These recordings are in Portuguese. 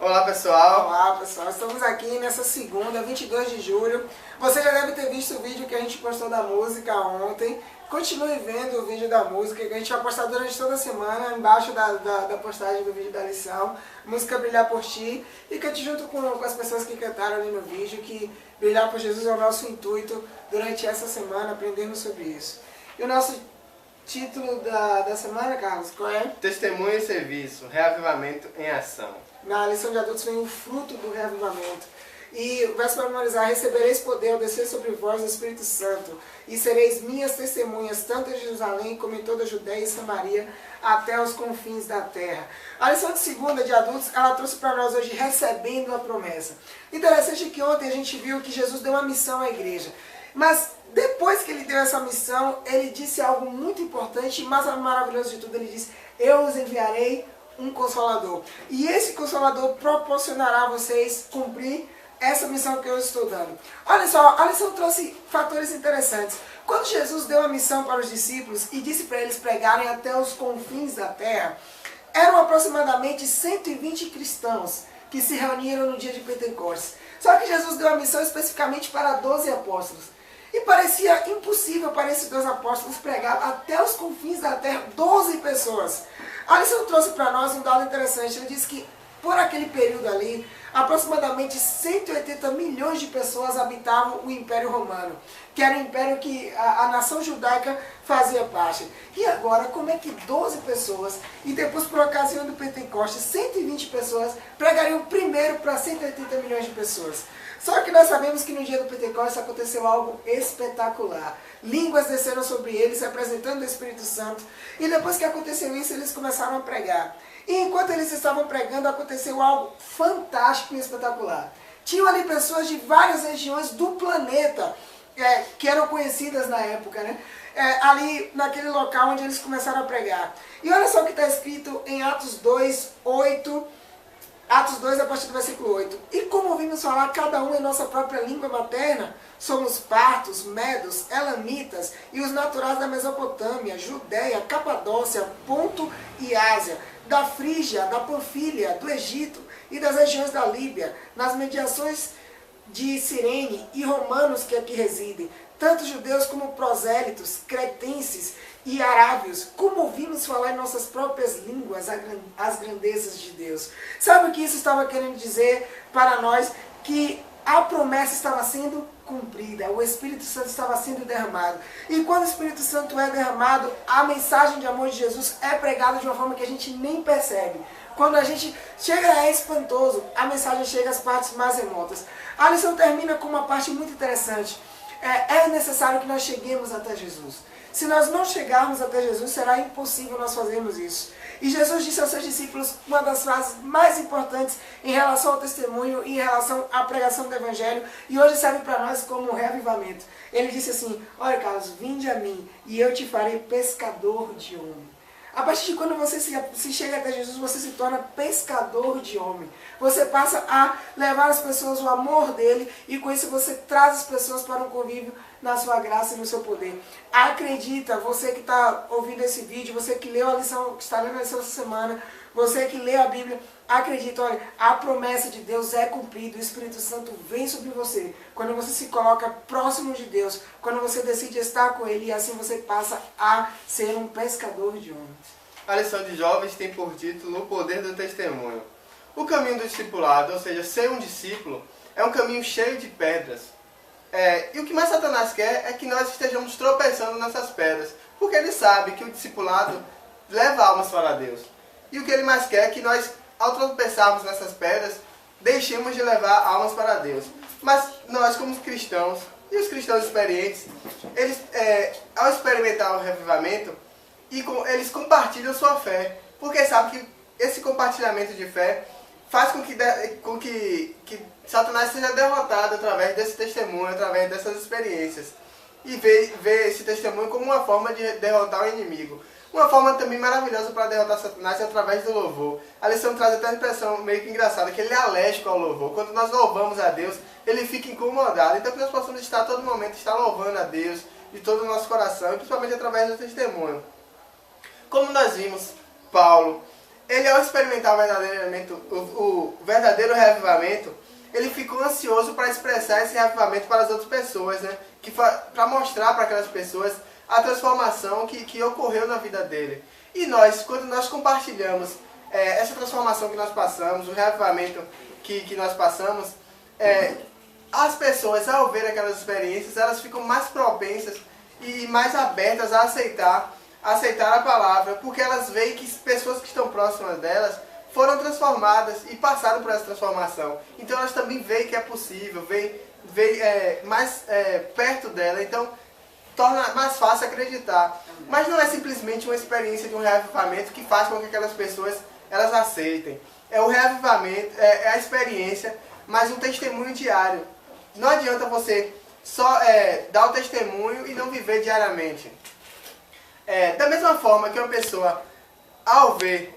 Olá pessoal! Olá pessoal, estamos aqui nessa segunda, 22 de julho. Você já deve ter visto o vídeo que a gente postou da música ontem. Continue vendo o vídeo da música que a gente vai postar durante toda a semana, embaixo da postagem do vídeo da lição. Música Brilhar por Ti. E cante junto com as pessoas que cantaram ali no vídeo, que brilhar por Jesus é o nosso intuito durante essa semana, aprendermos sobre isso. E o nosso título da semana, Carlos, qual é? Testemunho e serviço, reavivamento em ação. Na lição de adultos vem o fruto do reavivamento. E o verso para memorizar: recebereis poder ao descer sobre vós o Espírito Santo, e sereis minhas testemunhas, tanto em Jerusalém como em toda a Judéia e Samaria, até os confins da terra. A lição de segunda de adultos, ela trouxe para nós hoje recebendo a promessa. Interessante que ontem a gente viu que Jesus deu uma missão à igreja. Mas depois que ele deu essa missão, ele disse algo muito importante e mais maravilhoso de tudo. Ele disse: eu os enviarei um Consolador. E esse Consolador proporcionará a vocês cumprir essa missão que eu estou dando. Olha só, a lição trouxe fatores interessantes. Quando Jesus deu a missão para os discípulos e disse para eles pregarem até os confins da terra, eram aproximadamente 120 cristãos que se reuniram no dia de Pentecostes. Só que Jesus deu a missão especificamente para 12 apóstolos. E parecia impossível para esses 12 apóstolos pregar até os confins da terra 12 pessoas. A lição trouxe para nós um dado interessante. Ele disse que por aquele período ali, aproximadamente 180 milhões de pessoas habitavam o Império Romano, que era o império que a nação judaica fazia parte. E agora, como é que 12 pessoas, e depois por ocasião do Pentecostes, 120 pessoas, pregariam primeiro para 180 milhões de pessoas? Só que nós sabemos que no dia do Pentecostes aconteceu algo espetacular. Línguas desceram sobre eles, representando o Espírito Santo. E depois que aconteceu isso, eles começaram a pregar. E enquanto eles estavam pregando, aconteceu algo fantástico e espetacular. Tinham ali pessoas de várias regiões do planeta, que eram conhecidas na época, né? Ali naquele local onde eles começaram a pregar. E olha só o que está escrito em Atos 2, 8... Atos 2, a partir do versículo 8. E como ouvimos falar, cada um em nossa própria língua materna, somos partos, medos, elamitas e os naturais da Mesopotâmia, Judéia, Capadócia, Ponto e Ásia, da Frígia, da Panfilha, do Egito e das regiões da Líbia, nas mediações de Cirene e romanos que aqui residem, tanto judeus como prosélitos, cretenses e arábios, como ouvimos falar em nossas próprias línguas as grandezas de Deus. Sabe o que isso estava querendo dizer para nós? Que a promessa estava sendo cumprida, o Espírito Santo estava sendo derramado. E quando o Espírito Santo é derramado, a mensagem de amor de Jesus é pregada de uma forma que a gente nem percebe. Quando a gente chega, é espantoso, a mensagem chega às partes mais remotas. A lição termina com uma parte muito interessante. É necessário que nós cheguemos até Jesus. Se nós não chegarmos até Jesus, será impossível nós fazermos isso. E Jesus disse aos seus discípulos uma das frases mais importantes em relação ao testemunho e em relação à pregação do Evangelho, e hoje serve para nós como um reavivamento. Ele disse assim: olha, Carlos, vinde a mim e eu te farei pescador de homem. A partir de quando você se chega até Jesus, você se torna pescador de homem. Você passa a levar as pessoas o amor dele e com isso você traz as pessoas para um convívio na sua graça e no seu poder. Acredita, você que está ouvindo esse vídeo, você que leu a lição, que está lendo a lição essa semana, você que lê a Bíblia, acredita, olha, a promessa de Deus é cumprida, o Espírito Santo vem sobre você. Quando você se coloca próximo de Deus, quando você decide estar com Ele, e assim você passa a ser um pescador de homens. A lição de jovens tem por título o poder do testemunho. O caminho do discipulado, ou seja, ser um discípulo, é um caminho cheio de pedras. E o que mais Satanás quer é que nós estejamos tropeçando nessas pedras, porque ele sabe que o discipulado leva almas para Deus. E o que ele mais quer é que nós, ao tropeçarmos nessas pedras, deixemos de levar almas para Deus. Mas nós, como cristãos, e os cristãos experientes, eles, ao experimentar o revivamento, eles compartilham sua fé, porque sabem que esse compartilhamento de fé faz com que Satanás seja derrotado através desse testemunho, através dessas experiências. E vê esse testemunho como uma forma de derrotar o inimigo. Uma forma também maravilhosa para derrotar Satanás é através do louvor. A lição traz até uma expressão meio que engraçada, que ele é alérgico ao louvor. Quando nós louvamos a Deus, ele fica incomodado. Então que nós possamos estar a todo momento, louvando a Deus de todo o nosso coração, e principalmente através do testemunho. Como nós vimos, Paulo, ele ao experimentar o verdadeiro reavivamento, ele ficou ansioso para expressar esse reavivamento para as outras pessoas, né? Para mostrar para aquelas pessoas a transformação que ocorreu na vida dele. E nós, quando nós compartilhamos essa transformação que nós passamos, o reavivamento que nós passamos, as pessoas, ao ver aquelas experiências, elas ficam mais propensas e mais abertas a aceitar a palavra, porque elas veem que pessoas que estão próximas delas foram transformadas e passaram por essa transformação. Então elas também veem que é possível, veem mais perto dela, então torna mais fácil acreditar. Mas não é simplesmente uma experiência de um reavivamento que faz com que aquelas pessoas elas aceitem. O reavivamento é a experiência, mas um testemunho diário. Não adianta você só dar o testemunho e não viver diariamente. Da mesma forma que uma pessoa, ao ver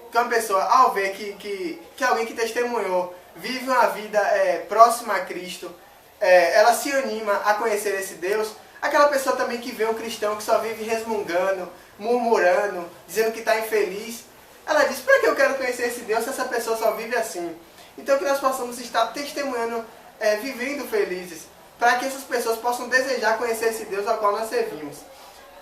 que alguém que testemunhou vive uma vida próxima a Cristo, ela se anima a conhecer esse Deus, aquela pessoa também que vê um cristão que só vive resmungando, murmurando, dizendo que está infeliz, ela diz: para que eu quero conhecer esse Deus se essa pessoa só vive assim? Então que nós possamos estar testemunhando, vivendo felizes, para que essas pessoas possam desejar conhecer esse Deus ao qual nós servimos.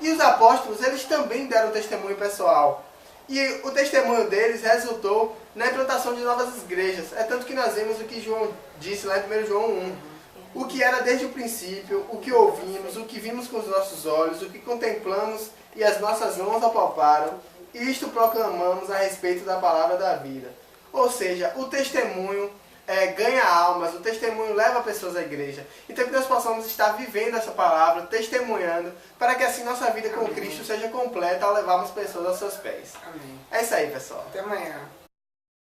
E os apóstolos, eles também deram testemunho pessoal. E o testemunho deles resultou na implantação de novas igrejas. É tanto que nós vemos o que João disse lá em 1 João 1. O que era desde o princípio, o que ouvimos, o que vimos com os nossos olhos, o que contemplamos e as nossas mãos apalparam, isto proclamamos a respeito da palavra da vida. Ou seja, o testemunho ganha almas, o testemunho leva pessoas à igreja. Então que nós possamos estar vivendo essa palavra, testemunhando, para que assim nossa vida com Cristo seja completa ao levarmos pessoas aos seus pés. Amém. É isso aí, pessoal. Até amanhã.